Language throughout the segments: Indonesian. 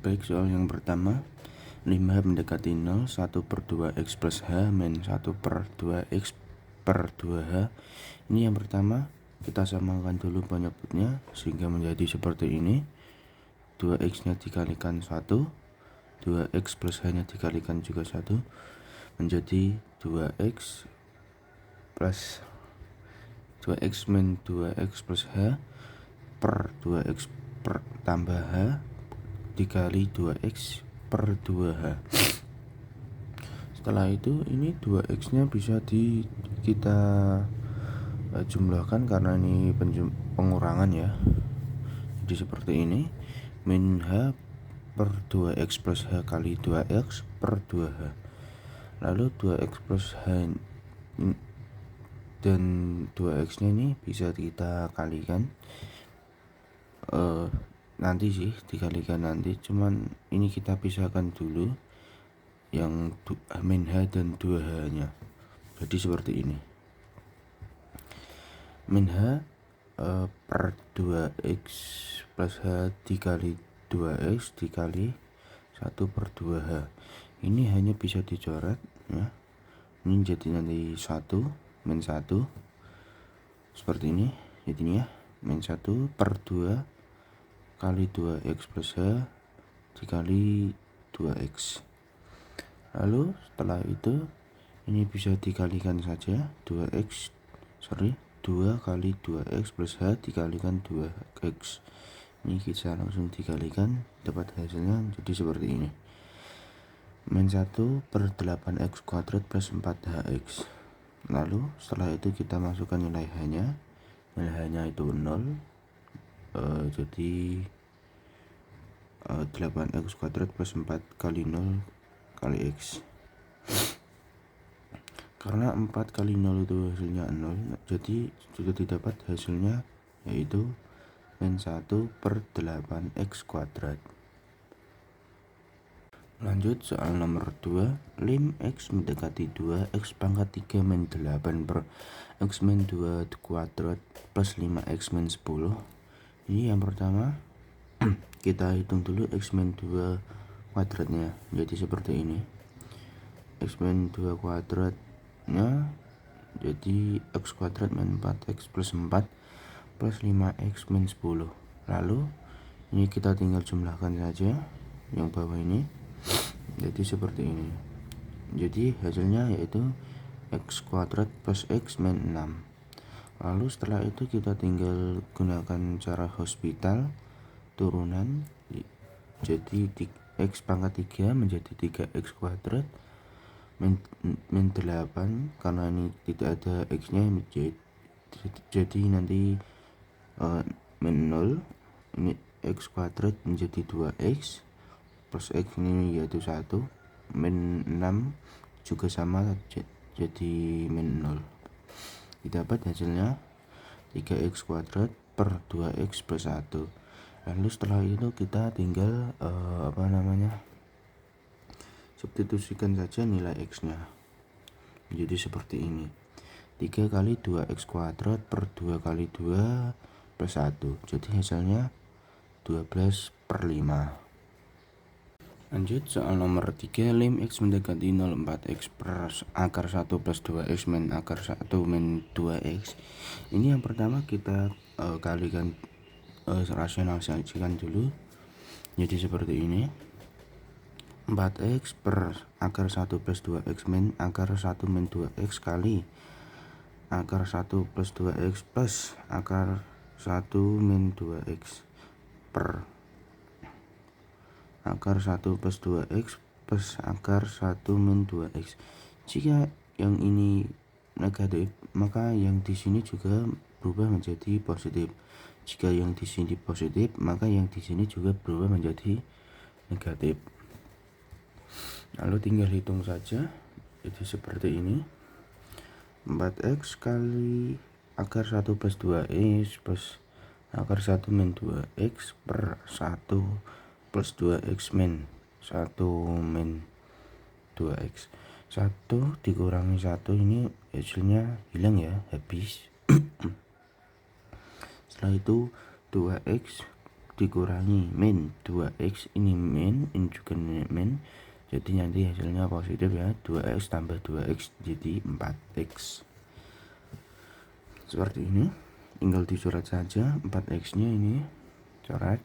Baik, soal yang pertama, 5H mendekati 0, 1/2X plus H min 1/2X per 2H. Ini yang pertama, kita samakan dulu penyebutnya sehingga menjadi seperti ini. 2X nya dikalikan 1, 2X plus H nya dikalikan juga 1, menjadi 2X plus 2X min 2X plus H per 2X per tambah H dikali 2X per 2H. Setelah itu ini 2X nya bisa kita jumlahkan karena ini pengurangan ya. Jadi seperti ini, min H per 2X plus H kali 2X per 2H. Lalu 2X plus H dan 2X nya ini bisa kita kalikan, nanti sih dikalikan nanti, cuman ini kita pisahkan dulu yang min H dan 2H nya. Jadi seperti ini, min H per 2X plus H dikali 2X dikali 1/2H. Ini hanya bisa dicoret ya, ini jadi nanti 1 min 1 seperti ini jadinya, min 1/2 kali 2X plus H dikali 2X. Lalu setelah itu ini bisa dikalikan saja, 2 kali 2X plus H dikalikan 2X. Ini kita langsung dikalikan, dapat hasilnya jadi seperti ini, min 1/8X kuadrat plus 4HX. Lalu setelah itu kita masukkan nilai H-nya, nilai H-nya itu 0, jadi 8X kuadrat plus 4 kali 0 kali X. Karena 4 kali 0 itu hasilnya 0, jadi sudah didapat hasilnya yaitu min 1/8X kuadrat. Lanjut soal nomor 2, lim X mendekati 2, X pangkat 3 min 8 per X min 2 kuadrat plus 5X min 10. Ini yang pertama, kita hitung dulu X min 2 kuadratnya, jadi seperti ini. X min 2 kuadratnya jadi X kuadrat min 4X plus 4 plus 5X min 10. Lalu ini kita tinggal jumlahkan saja yang bawah ini, jadi seperti ini. Jadi hasilnya yaitu X kuadrat plus X min 6. Lalu setelah itu kita tinggal gunakan cara hospital turunan, jadi X pangkat 3 menjadi 3X kuadrat min 8, karena ini tidak ada X nya jadi nanti min 0, ini X kuadrat menjadi 2X plus X ini yaitu 1, min 6 juga sama jadi min 0. Didapat hasilnya 3X kuadrat per 2X plus 1. Lalu setelah itu kita tinggal substitusikan saja nilai X nya, jadi seperti ini, 3 kali 2X kuadrat per 2 kali 2 plus 1, jadi hasilnya 12/5. Lanjut soal nomor 3, lim X mendekati 0, 4X per akar 1 plus 2X min akar 1 min 2X. Ini yang pertama kita kalikan, rasionalisasikan dulu, jadi seperti ini, 4X per akar 1 plus 2X min akar 1 min 2X kali akar 1 plus 2X plus akar 1 min 2X per akar 1 plus 2X plus akar 1 min 2X. Jika yang ini negatif, maka yang di sini juga berubah menjadi positif. Jika yang di sini positif, maka yang di sini juga berubah menjadi negatif. Lalu tinggal hitung saja, jadi seperti ini, 4X kali akar 1 plus 2X plus akar 1 min 2X per 1 plus 2X min 1 min 2X. 1 dikurangi 1 ini hasilnya hilang ya, habis. Setelah itu 2X dikurangi min 2x, ini min, ini juga min, jadi nanti hasilnya positif ya, 2x tambah 2x jadi 4x. Seperti ini, tinggal dicoret saja 4x nya ini, coret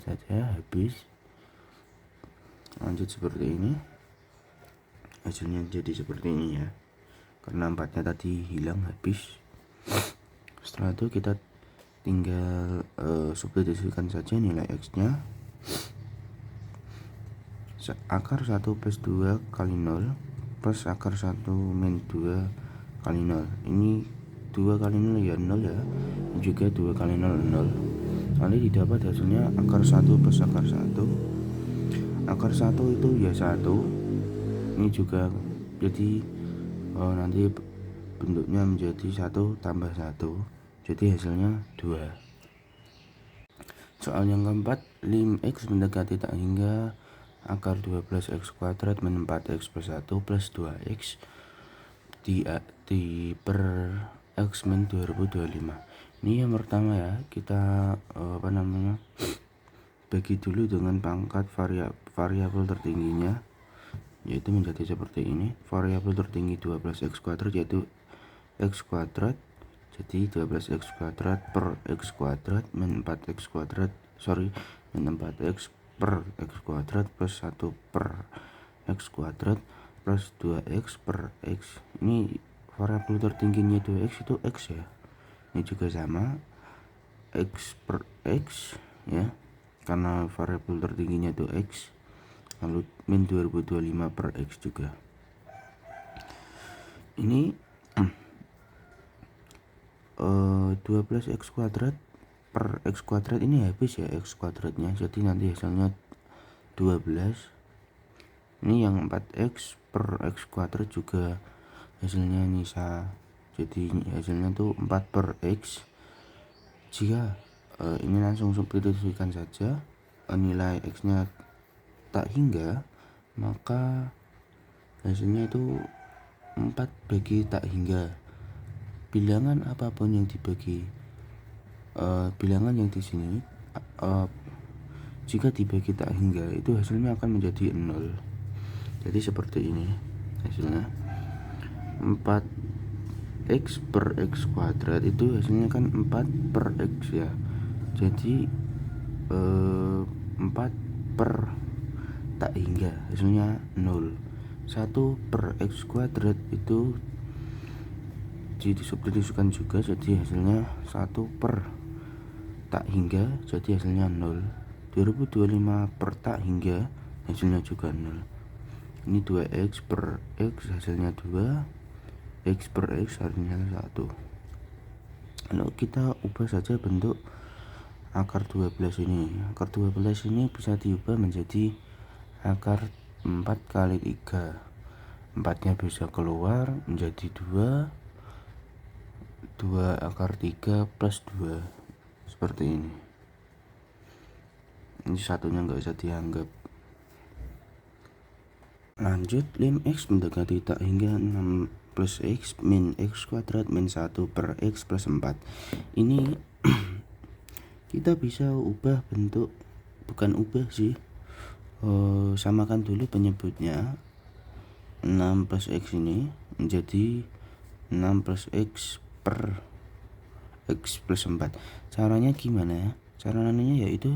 saja, habis. Lanjut seperti ini, hasilnya jadi seperti ini ya, karena 4 nya tadi hilang habis. Setelah itu kita tinggal substitusikan saja nilai x nya, akar 1 plus 2 kali 0 plus akar 1 min 2 kali 0. Ini 2 kali 0 ya 0 ya, juga 2 kali 0 0. Nanti didapat hasilnya akar 1 plus akar 1. Akar 1 itu ya 1, ini juga jadi nanti bentuknya menjadi 1 tambah 1, jadi hasilnya 2. Soal yang keempat, lim x mendekati tak hingga akar 12x kuadrat min 4x plus 1 plus 2x di per x min 2025. Ini yang pertama ya, kita bagi dulu dengan pangkat variabel tertingginya, yaitu menjadi seperti ini. Variabel tertinggi 12x kuadrat yaitu x kuadrat, jadi 12x kuadrat per x kuadrat min 4x kuadrat min 4x per x kuadrat plus 1 per x kuadrat plus 2x per x. Ini variabel tertingginya 2x itu x ya, ini juga sama x per x ya, karena variabel tertingginya itu x. Lalu min 2025 per x juga. Ini 12x kuadrat per x kuadrat, ini habis ya x kuadratnya, jadi nanti hasilnya 12. Ini yang 4x per x kuadrat juga hasilnya nyisa, jadi hasilnya tuh 4 per x. Jika ini langsung substitusikan saja, nilai x nya tak hingga, maka hasilnya itu 4 bagi tak hingga. Bilangan apapun yang dibagi, bilangan yang di sini jika dibagi tak hingga itu hasilnya akan menjadi 0. Jadi seperti ini hasilnya, 4x per x kuadrat itu hasilnya kan 4 per x ya, jadi 4 per tak hingga hasilnya 0. 1 per x kuadrat itu disubstitusikan juga, jadi hasilnya 1 per tak hingga, jadi hasilnya 0. 2025 per tak hingga hasilnya juga 0. Ini 2x per x hasilnya 2, x per x hasilnya 1. Lalu kita ubah saja bentuk akar 12 ini. Akar 12 ini bisa diubah menjadi akar 4 kali 3. 4 nya bisa keluar menjadi 2 akar 3 plus 2 seperti ini. Ini satunya nggak usah dianggap. Lanjut, lim x mendekati tak hingga 6 plus x min x kuadrat min 1 per x plus 4. Ini kita bisa ubah bentuk, bukan ubah sih, samakan dulu penyebutnya. 6 plus x ini menjadi 6 plus x per x plus 4. Caranya gimana? Caranya yaitu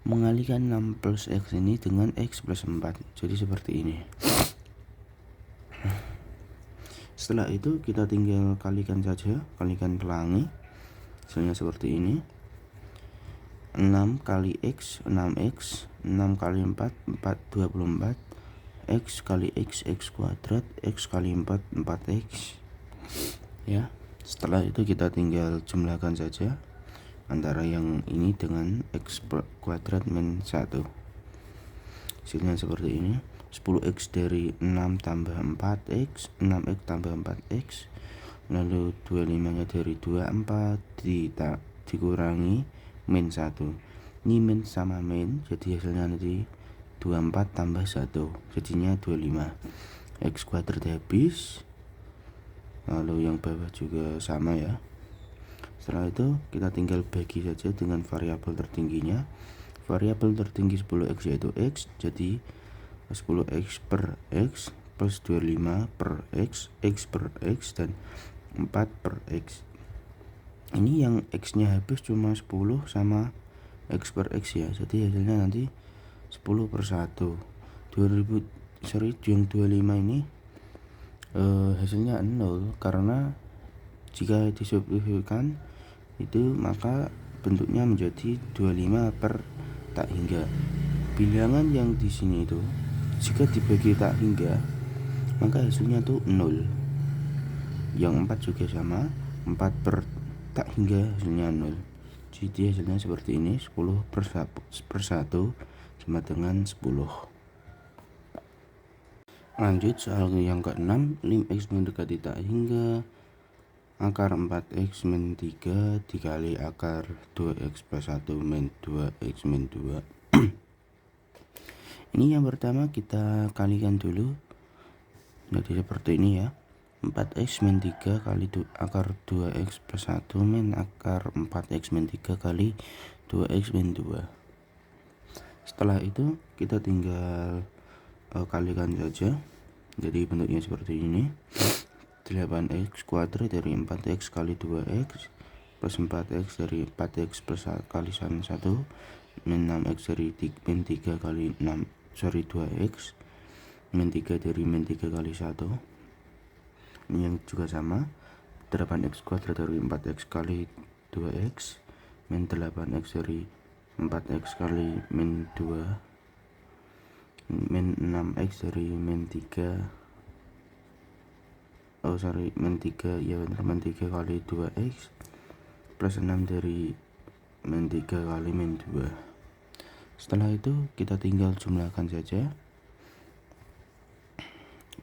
mengalihkan 6 plus x ini dengan x plus 4. Jadi seperti ini. Setelah itu kita tinggal kalikan saja, kalikan pelangi. Hasilnya seperti ini. 6 kali x 6x, 6 kali 4 24, x kali x kuadrat, x kali 4 4x ya. Setelah itu kita tinggal jumlahkan saja antara yang ini dengan x kuadrat min 1. Hasilnya seperti ini. 10x dari 6 tambah 4x, 6x tambah 4x, lalu 25 nya dari 24 dikurangi min 1. Ini min sama min, jadi hasilnya nanti 24 tambah 1, jadinya 25. X kuadrat habis, lalu yang bawah juga sama ya. Setelah itu kita tinggal bagi saja dengan variabel tertingginya. variabel tertinggi 10x yaitu x, jadi 10x per x plus 25 per x per x, dan 4 per x. Ini yang x nya habis cuma 10 sama x per x ya, jadi hasilnya nanti 10 per 1. 25 ini hasilnya 0, karena jika disimplifikasikan itu maka bentuknya menjadi 25 per tak hingga. Bilangan yang di sini itu jika dibagi tak hingga maka hasilnya tuh 0. Yang 4 juga sama, 4 per tak hingga hasilnya 0. Jadi hasilnya seperti ini, 10 per 1 sama dengan 10. Lanjut soal yang ke-6, lim x mendekati tak hingga akar 4x min 3 dikali akar 2x plus 1 min 2x min 2. Ini yang pertama kita kalikan dulu. Jadi seperti ini ya, 4x min 3 kali akar 2x plus 1 min akar 4x min 3 kali 2x min 2. Setelah itu kita tinggal kalikan saja, jadi bentuknya seperti ini. 8x kuadrat dari 4x kali 2x plus 4x dari 4x plus kali 1 min 6x dari min 3 kali 2x min 3 dari min 3 kali 1. Ini yang juga sama, 8x kuadrat dari 4x kali 2x min 8x dari 4x kali min 2 min 6x dari min 3 min 3 ya benar, min 3 kali 2x plus 6 dari min 3 kali min 2. Setelah itu kita tinggal jumlahkan saja,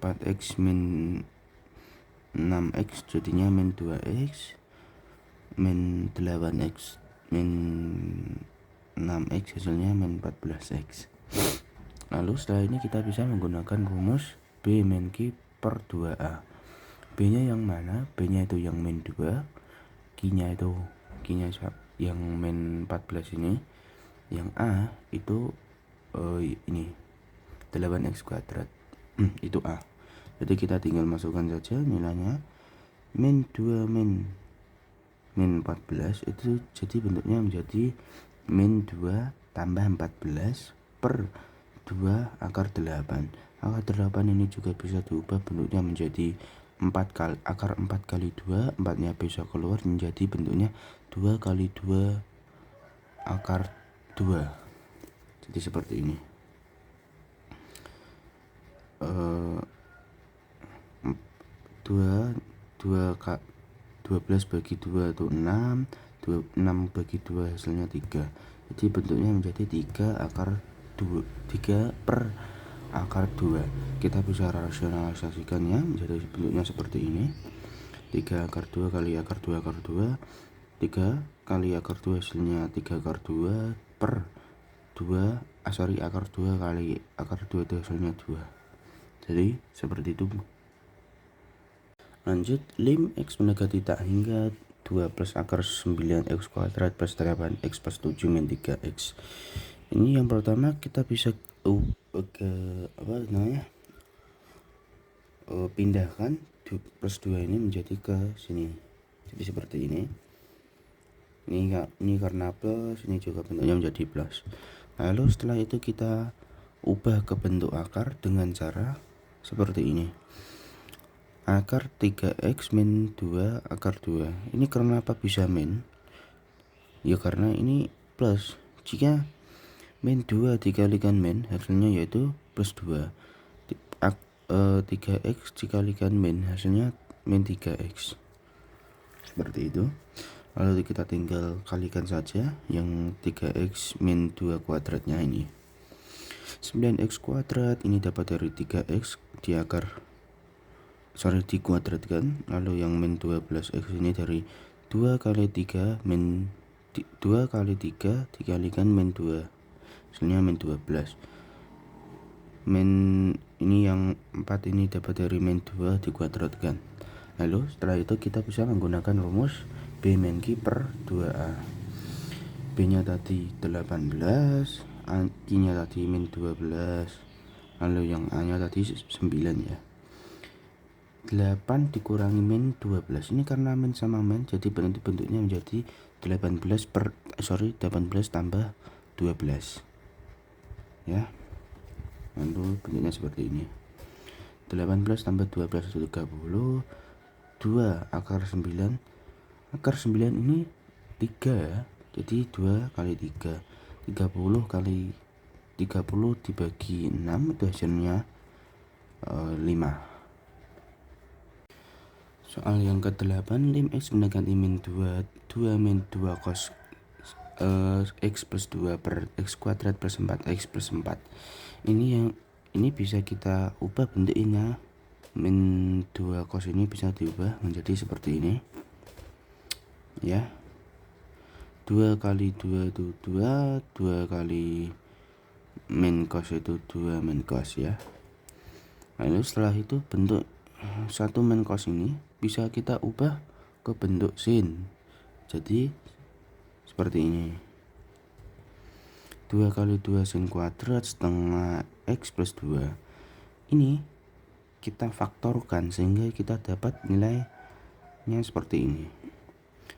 4x min 6x jadinya min 2x min 8x min 6x hasilnya min 14x. Lalu setelah ini kita bisa menggunakan rumus B min Q per 2A. B nya yang mana? B nya itu yang min 2, Q nya yang min 14 ini, yang A itu ini 8x kuadrat. Itu A. Jadi kita tinggal masukkan saja nilainya, min 2 min 14 itu jadi bentuknya menjadi min 2 tambah 14 per 2 akar 8. Akar 8 ini juga bisa diubah bentuknya menjadi 4 kali akar 4 kali 2, 4 nya bisa keluar menjadi bentuknya 2 kali 2 akar 2. Jadi seperti ini. 12 bagi 2 itu 6, 6 bagi 2 hasilnya 3. Jadi bentuknya menjadi 3 per akar 2. Kita bisa rasionalisasikannya menjadi bentuknya seperti ini, 3 akar 2 kali akar 2 akar 2, 3 kali akar 2 hasilnya 3 akar 2 per 2 akar 2 kali akar 2 itu hasilnya 2. Jadi seperti itu. Lanjut, lim x mendekati tak hingga 2 plus akar 9x kuadrat plus 8x plus 7 min 3x. Ini yang pertama kita bisa pindahkan plus 2 ini menjadi ke sini. Jadi seperti ini. Ini karena plus, ini juga bentuknya menjadi plus. Lalu setelah itu kita ubah ke bentuk akar dengan cara seperti ini. Akar 3x min 2 akar 2. Ini kenapa bisa min? Ya karena ini plus. Jika min 2 dikalikan min, hasilnya yaitu plus 2. 3x dikalikan min, hasilnya min 3x. Seperti itu. Lalu kita tinggal kalikan saja yang 3x min 2 kuadratnya ini. 9x kuadrat ini dapat dari 3x dikuadratkan. Lalu yang min 12x ini dari 2 kali 3 dikalikan min 2. Hasilnya min 12. Min ini yang 4 ini dapat dari min 2 dikuadratkan. Lalu setelah itu kita bisa menggunakan rumus B min Q per 2A. B nya tadi 18, Q nya tadi min 12, lalu yang A nya tadi 9 ya. 8 dikurangi min 12, ini karena min sama min jadi bentuknya menjadi 18 tambah 12 ya. Lalu bentuknya seperti ini, 18 tambah 12 itu 30, 2 akar 9 ini 3 ya, jadi 2 kali 3, 30 kali 30 dibagi 6 itu hasilnya 5. Soal yang ke-8, lim X mendekati min 2, 2 min 2 cos X plus 2 per X kuadrat plus 4X plus 4. Ini bisa kita ubah bentuknya. Min 2 cos ini bisa diubah menjadi seperti ini ya. 2 kali 2 itu 2, 2 kali min cos itu 2 min cos ya. Lalu setelah itu bentuk 1 min cos ini bisa kita ubah ke bentuk sin. Jadi seperti ini, 2 kali 2 sin kuadrat setengah X plus 2. Ini kita faktorkan sehingga kita dapat nilainya seperti ini.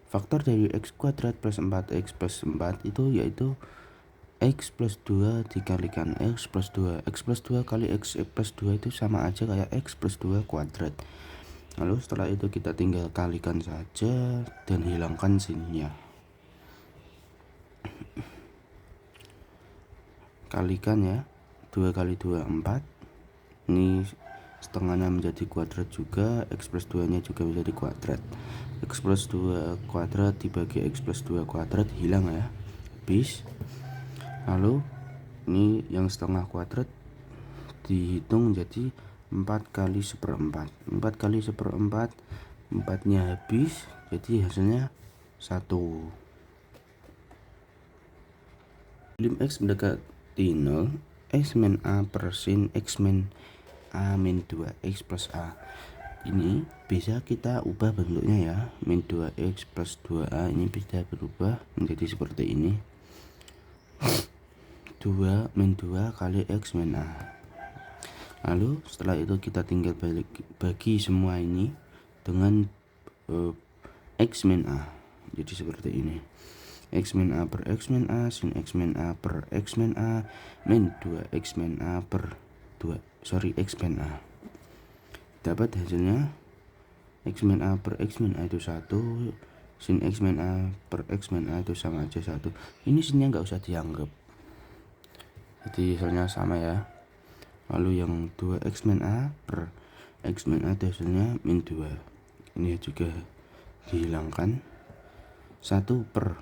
Faktor dari X kuadrat plus 4X plus 4 itu yaitu X plus 2 dikalikan X plus 2. X plus 2 kali X plus 2 itu sama aja kayak X plus 2 kuadrat. Lalu setelah itu kita tinggal kalikan saja dan hilangkan sinnya. Kalikan ya, 2 kali 2 4, ini setengahnya menjadi kuadrat juga, X plus 2 nya juga menjadi kuadrat. X plus 2 kuadrat dibagi X plus 2 kuadrat hilang ya, habis. Lalu ini yang setengah kuadrat dihitung jadi 4 kali 1/4, 4 kali 1/4, 4 nya habis, jadi hasilnya 1. Lim X mendekati 0, X min A per sin X min A min 2X plus A. Ini bisa kita ubah bentuknya ya, min 2X plus 2A ini bisa berubah menjadi seperti ini, 2 min 2 kali X min A. Lalu setelah itu kita tinggal bagi semua ini dengan X min A, jadi seperti ini, X min A per X min A sin X min A per X min A min 2X min A per X min A. Dapat hasilnya X min A per X min A itu 1, sin X min A per X min A itu sama aja 1. Ini sinnya nggak usah dianggap, jadi hasilnya sama ya. Lalu yang 2X min A per X min A itu hasilnya min 2, ini juga dihilangkan. 1 per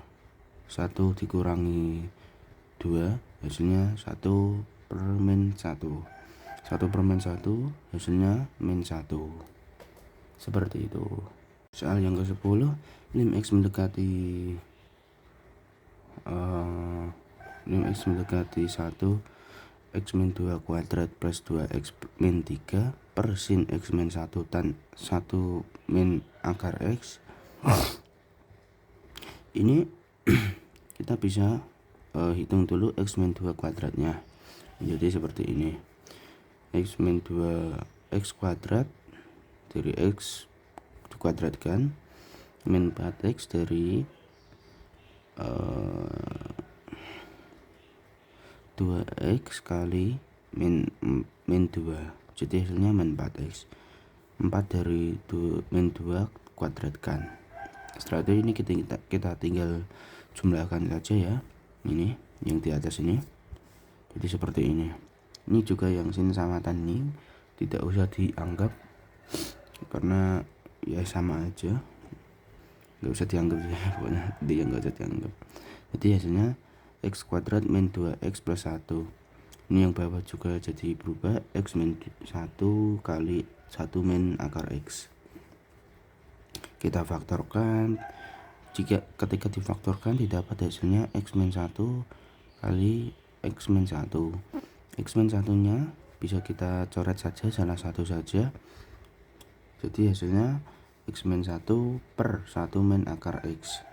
1 dikurangi 2 hasilnya 1 per min 1, 1 per min 1 hasilnya min 1, seperti itu. Soal yang ke-10, lim X mendekati lim X mendekati 1, X min 2 kuadrat plus 2X min 3 per sin X min 1 tan 1 min akar X. Ini kita bisa hitung dulu X min 2 kuadratnya, jadi seperti ini, X min 2 X kuadrat dari X dikuadratkan min 4X dari 2X kali min 2, jadi hasilnya min 4X. 4 dari min 2 kuadratkan. Setelah itu ini kita tinggal jumlahkan saja ya, ini yang di atas ini, jadi seperti ini. Ini juga yang sin sama tan ini tidak usah dianggap karena ya sama aja, nggak usah dianggap ya, pokoknya dia nggak usah dianggap. Jadi hasilnya X kuadrat min 2X plus 1. Ini yang bawah juga jadi berubah, X min 1 kali 1 min akar X. Kita faktorkan, ketika difaktorkan didapat hasilnya X min 1 kali X min 1. X min 1 nya bisa kita coret saja, salah satu saja, jadi hasilnya X min 1 per 1 min akar X.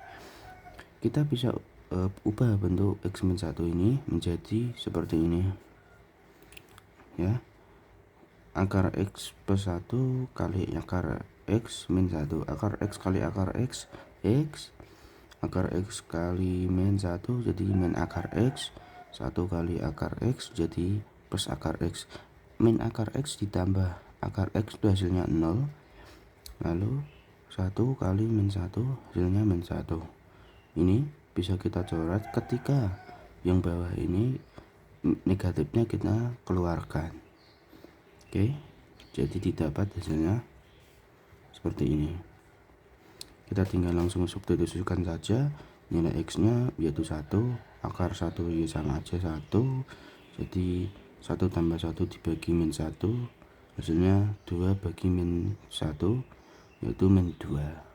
Kita bisa ubah bentuk X min 1 ini menjadi seperti ini ya. Akar X plus 1 kali akar X min 1, akar X kali akar X, akar X kali min 1 jadi min akar X, 1 kali akar X jadi plus akar X, min akar X ditambah akar X itu hasilnya 0, lalu 1 kali min 1 hasilnya min 1. Ini bisa kita coret ketika yang bawah ini negatifnya kita keluarkan. Oke, jadi didapat hasilnya seperti ini. Kita tinggal langsung substitusikan saja nilai X nya yaitu 1, akar 1 ya sama aja 1, jadi 1 tambah 1 dibagi min 1 hasilnya 2 bagi min 1 yaitu min 2.